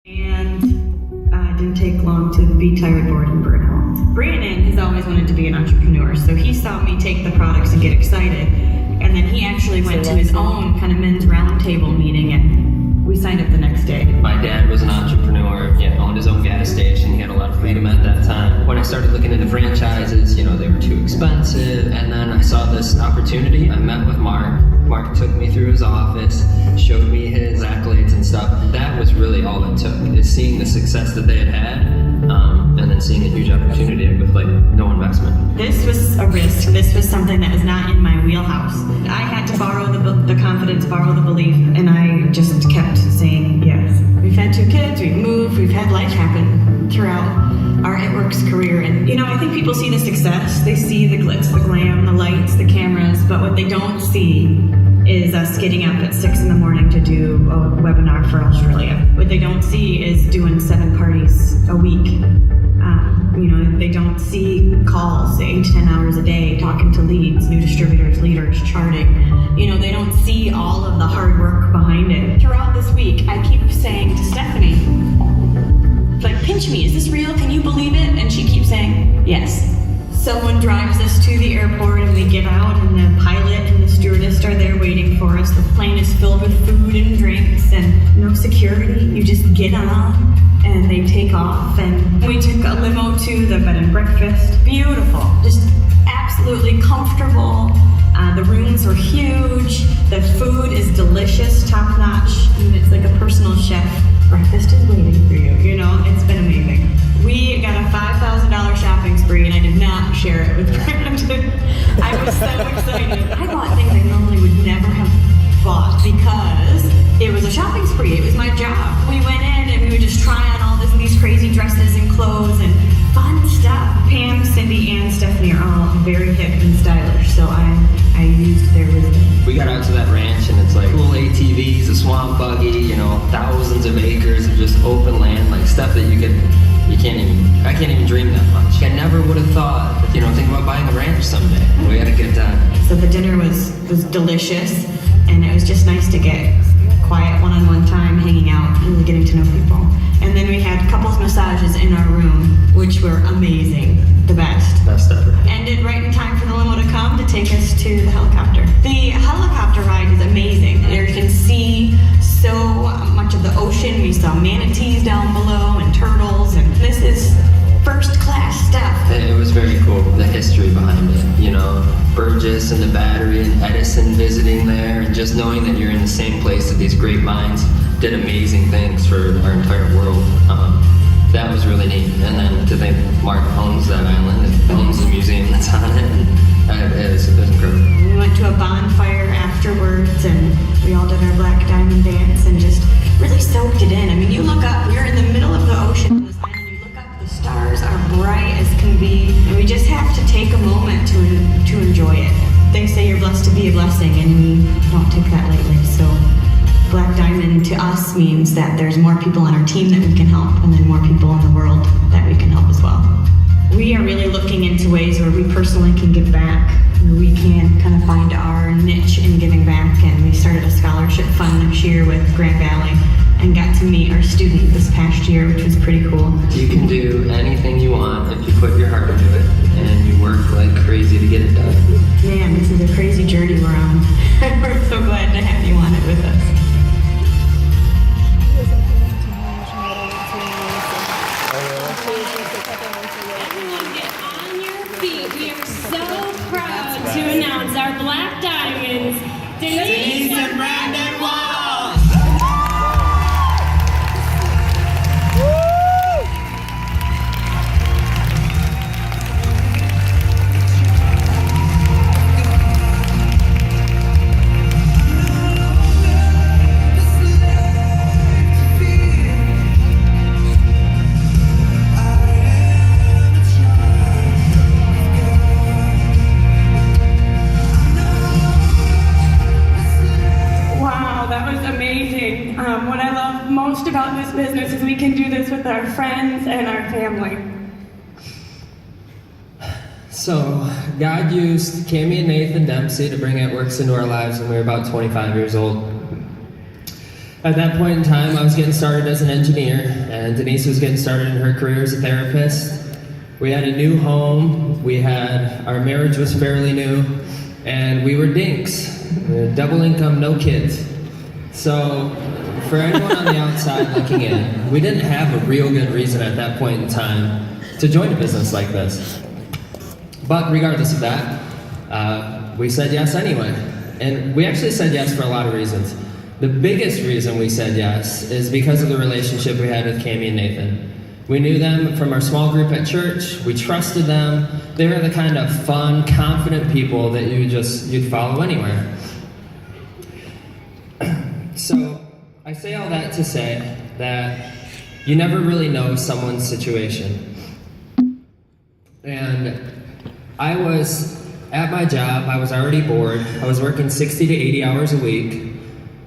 And it didn't take long to be tired, bored, and burnt out. Brandon has always wanted to be an entrepreneur, so he saw me take the products and get excited. And then he actually went to his own kind of men's roundtable meeting, and we signed up the next day. My dad was an entrepreneur. He owned his own gas station. He had a lot of freedom at that time. When I started looking into franchises, they were too expensive. And then I saw this opportunity. I met with Mark. Mark took me through his office, showed me his accolades and stuff. That was really all it took, is seeing the success that they had, and then seeing a huge opportunity with no investment. This was a risk. This was something that was not in my wheelhouse. I had to borrow the confidence, borrow the belief, and I just kept saying yes. We've had 2 kids, we've moved, we've had life happen throughout our ItWorks career. And I think people see the success. They see the glitz, the glam, the lights, the cameras, but what they don't see is us getting up at 6 in the morning to do a webinar for Australia. What they don't see is doing 7 parties a week. They don't see calls 8 to 10 hours a day, talking to leads, new distributors, leaders, charting. They don't see all of the hard work behind it. Throughout this week, I keep saying to Stephanie, pinch me, is this real? Can you believe it? And she keeps saying, yes. Someone drives us to the airport and we get out, and the pilot and the stewardess are there waiting for us. The plane is filled with food and drinks and no security. You just get on and they take off. And we took a limo to the bed and breakfast. Beautiful, just absolutely comfortable. The rooms were huge. The food is delicious, top notch. It's like a personal chef. Breakfast is waiting for you. It's been amazing. We got a $5,000 shopping spree, and I did not share it with Brandon. I was so excited. I bought things I normally would never have bought because it was a shopping spree. It was my job. We went in and we would just try on all these crazy dresses and clothes and fun stuff. Pam, Cindy, and Stephanie are all very hip and stylish, so I used their wisdom. We got out to that ranch, and it's cool ATVs, a swamp buggy, thousands of acres of just open land, stuff that I can't even dream that much. I never would have thought, think about buying a ranch someday. We had a good time. So the dinner was delicious, and it was just nice to get quiet one-on-one time, hanging out, really getting to know people. And then we had couples massages in our room, which were amazing, the best. Best ever. Ended right in time for the limo to come to take us to the helicopter. The helicopter ride is amazing. You can see so much of the ocean. We saw manatees down below and turtles, and this is first-class stuff. It was very cool, the history behind it. Burgess and the Battery and Edison visiting there, and just knowing that you're in the same place that these great minds did amazing things for our entire world. That was really neat. And then to think Mark owns that island and owns the museum that's on it, and it was incredible. We went to a bonfire afterwards, and we all did our Black Diamond dance and just really soaked it in. You look up, you're in the middle of the ocean on this island, you look up, the stars are bright as can be, and we just have to take a moment to enjoy it. They say you're blessed to be a blessing, and we don't take that lightly. So Black Diamond to us means that there's more people on our team that we can help, and then more people in the world that we can help as well. We are really looking into ways where we personally can give back, where we can kind of find our niche in giving back, and we started a scholarship fund this year with Grand Valley and got to meet our student this past year, which was pretty cool. You can do anything you want if you put your heart into it, and you work like crazy to get it done. Man, this is a crazy journey we're on. We're so glad to have you on it with us. Everyone get on your feet. We are so proud to announce our Black Diamonds, Denise and Brandon Walsh. What I love most about this business is we can do this with our friends and our family. So, God used Cammie and Nathan Dempsey to bring ItWorks into our lives when we were about 25 years old. At that point in time, I was getting started as an engineer, and Denise was getting started in her career as a therapist. We had a new home, our marriage was fairly new, and we were DINKs. We were double income, no kids. So, for anyone on the outside looking in, we didn't have a real good reason at that point in time to join a business like this. But regardless of that, we said yes anyway. And we actually said yes for a lot of reasons. The biggest reason we said yes is because of the relationship we had with Cammie and Nathan. We knew them from our small group at church. We trusted them. They were the kind of fun, confident people that you'd follow anywhere. So I say all that to say that you never really know someone's situation. And I was at my job. I was already bored. I was working 60 to 80 hours a week.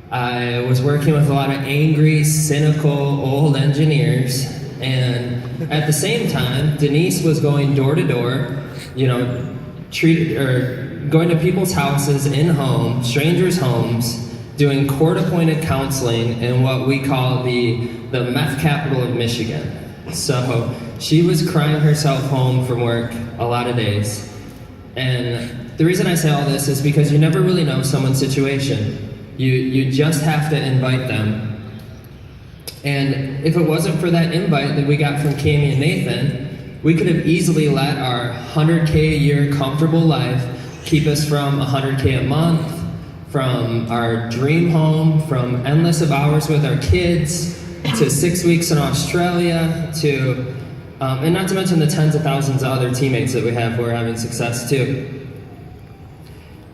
I was working with a lot of angry, cynical, old engineers, and at the same time, Denise was going door to door, going to people's houses strangers' homes, doing court-appointed counseling in what we call the meth capital of Michigan. So she was crying herself home from work a lot of days. And the reason I say all this is because you never really know someone's situation. You just have to invite them. And if it wasn't for that invite that we got from Cammie and Nathan, we could have easily let our 100K a year comfortable life keep us from 100K a month, from our dream home, from endless of hours with our kids, to 6 weeks in Australia, to, and not to mention the tens of thousands of other teammates that we have who are having success too.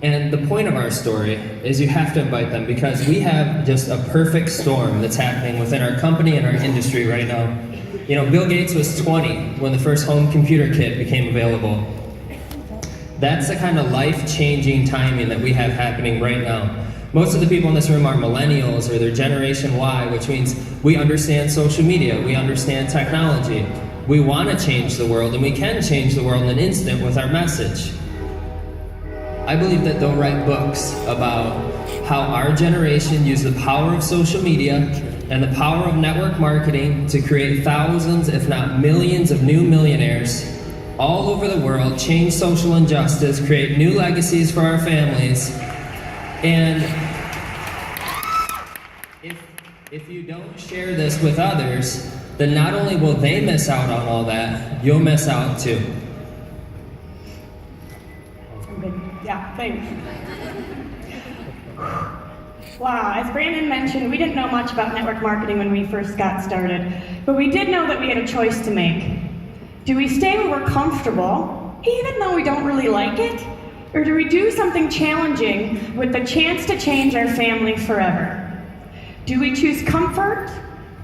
And the point of our story is you have to invite them because we have just a perfect storm that's happening within our company and our industry right now. Bill Gates was 20 when the first home computer kit became available. That's the kind of life-changing timing that we have happening right now. Most of the people in this room are millennials or they're Generation Y, which means we understand social media, we understand technology. We want to change the world, and we can change the world in an instant with our message. I believe that they'll write books about how our generation used the power of social media and the power of network marketing to create thousands, if not millions, of new millionaires all over the world, change social injustice, create new legacies for our families. And if you don't share this with others, then not only will they miss out on all that, you'll miss out too. Yeah, thanks. Wow, as Brandon mentioned, we didn't know much about network marketing when we first got started, but we did know that we had a choice to make. Do we stay where we're comfortable, even though we don't really like it? Or do we do something challenging with the chance to change our family forever? Do we choose comfort,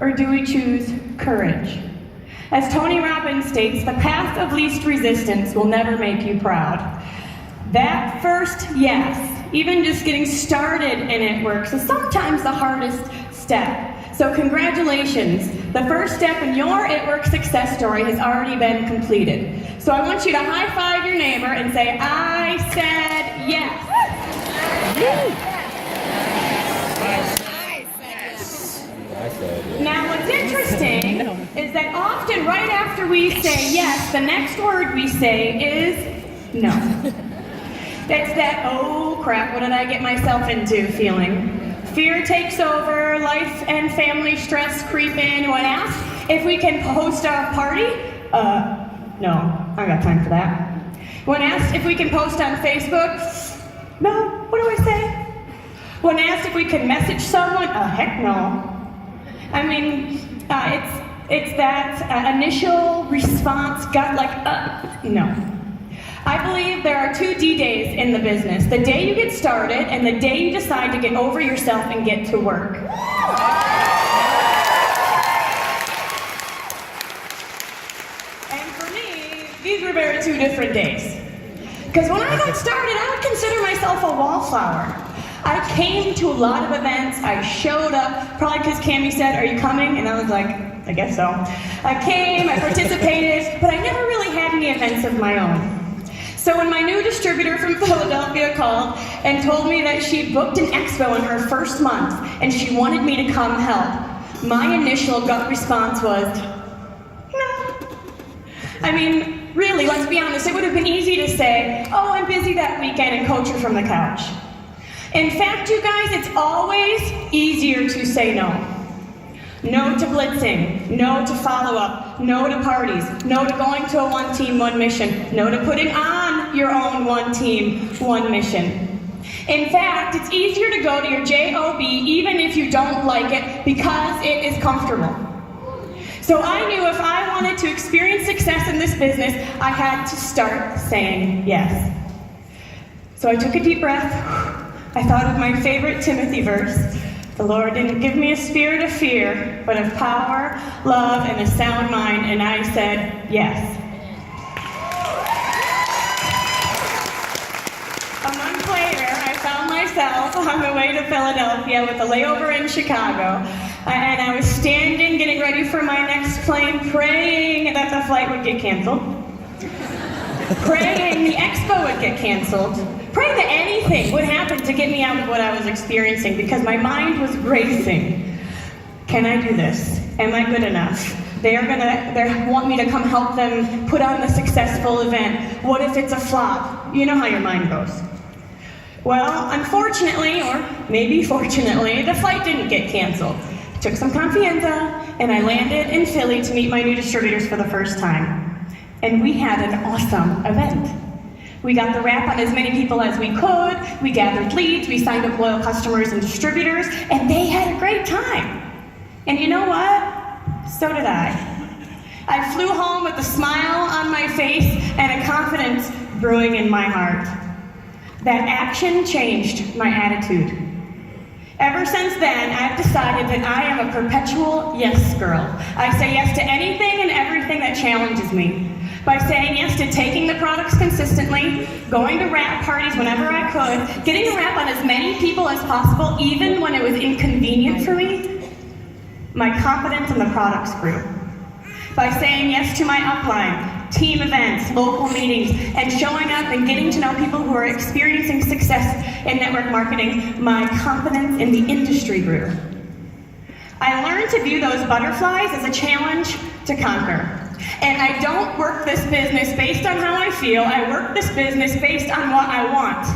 or do we choose courage? As Tony Robbins states, the path of least resistance will never make you proud. That first yes, even just getting started in ItWorks, is sometimes the hardest step. So congratulations, the first step in your ItWorks success story has already been completed. So I want you to high five your neighbor and say, I said yes. Now what's interesting is that often right after we say yes, the next word we say is no. That's that, oh crap, what did I get myself into feeling. Fear takes over, life and family stress creep in. When asked if we can host a party, no, I don't got time for that. When asked if we can post on Facebook, no, what do I say? When asked if we can message someone, heck no. I mean, it's that initial response, gut like, no. I believe there are 2 D-days in the business. The day you get started and the day you decide to get over yourself and get to work. And for me, these were very 2 different days. Because when I got started, I would consider myself a wallflower. I came to a lot of events, I showed up, probably because Cammie said, are you coming? And I was like, I guess so. I came, I participated, but I never really had any events of my own. So when my new distributor from Philadelphia called and told me that she booked an expo in her first month and she wanted me to come help, my initial gut response was, no. I mean, really, let's be honest, it would have been easy to say, oh, I'm busy that weekend and coach her from the couch. In fact, you guys, it's always easier to say no. No to blitzing, no to follow-up, no to parties, no to going to a one team, one mission, no to putting on your own one team, one mission. In fact, it's easier to go to your JOB even if you don't like it because it is comfortable. So I knew if I wanted to experience success in this business, I had to start saying yes. So I took a deep breath. I thought of my favorite Timothy verse. The Lord didn't give me a spirit of fear, but of power, love, and a sound mind, and I said yes. A month later, I found myself on the way to Philadelphia with a layover in Chicago, and I was standing, getting ready for my next plane, praying that the flight would get canceled, praying the expo would get canceled, praying that anything would happen to get me out of what I was experiencing because my mind was racing. Can I do this? Am I good enough? They want me to come help them put on the successful event. What if it's a flop? You know how your mind goes. Well, unfortunately, or maybe fortunately, the flight didn't get canceled. I took some confianza and I landed in Philly to meet my new distributors for the first time. And we had an awesome event. We got the wrap on as many people as we could, we gathered leads, we signed up loyal customers and distributors, and they had a great time. And you know what? So did I. I flew home with a smile on my face and a confidence brewing in my heart. That action changed my attitude. Ever since then, I've decided that I am a perpetual yes girl. I say yes to anything and everything that challenges me. By saying yes to taking the products consistently, going to wrap parties whenever I could, getting a wrap on as many people as possible, even when it was inconvenient for me, my confidence in the products grew. By saying yes to my upline, team events, local meetings, and showing up and getting to know people who are experiencing success in network marketing, my confidence in the industry grew. I learned to view those butterflies as a challenge to conquer. And I don't work this business based on how I feel, I work this business based on what I want.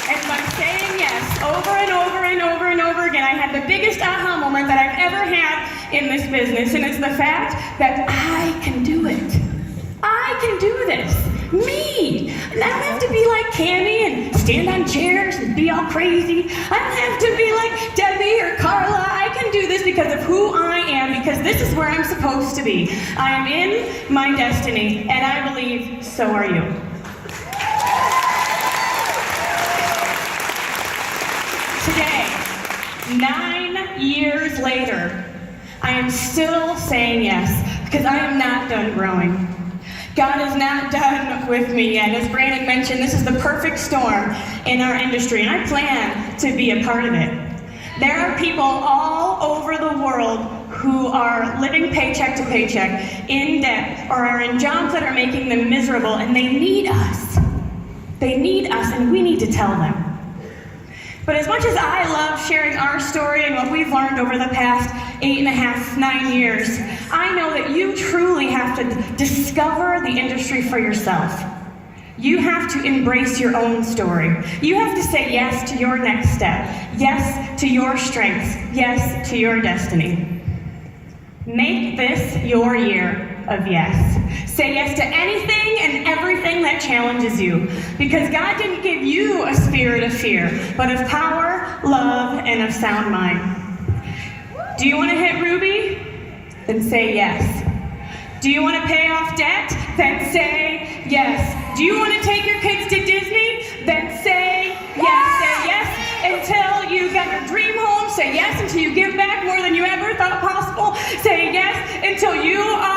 And by saying yes over and over and over and over again, I had the biggest aha moment that I've ever had in this business, and it's the fact that I can do it. I can do this. Me! I don't have to be like Cammie and stand on chairs and be all crazy. I don't have to be like Debbie or Carla. I can do this because of who I am, because this is where I'm supposed to be. I am in my destiny, and I believe so are you. Today, 9 years later, I am still saying yes, because I am not done growing. God is not done with me yet. As Brandon mentioned, this is the perfect storm in our industry, and I plan to be a part of it. There are people all over the world who are living paycheck to paycheck, in debt, or are in jobs that are making them miserable, and they need us. They need us, and we need to tell them. But as much as I love sharing our story and what we've learned over the past 8.5, 9 years, I know that you truly have to discover the industry for yourself. You have to embrace your own story. You have to say yes to your next step, yes to your strengths, yes to your destiny. Make this your year of yes. Say yes to anything and everything that challenges you, because God didn't give you a spirit of fear, but of power, love, and of sound mind. Do you want to hit Ruby? Then say yes. Do you want to pay off debt? Then say yes. Do you want to take your kids to Disney? Then say yes. Say yes until you got your dream home. Say yes until you give back more than you ever thought possible. Say yes until you are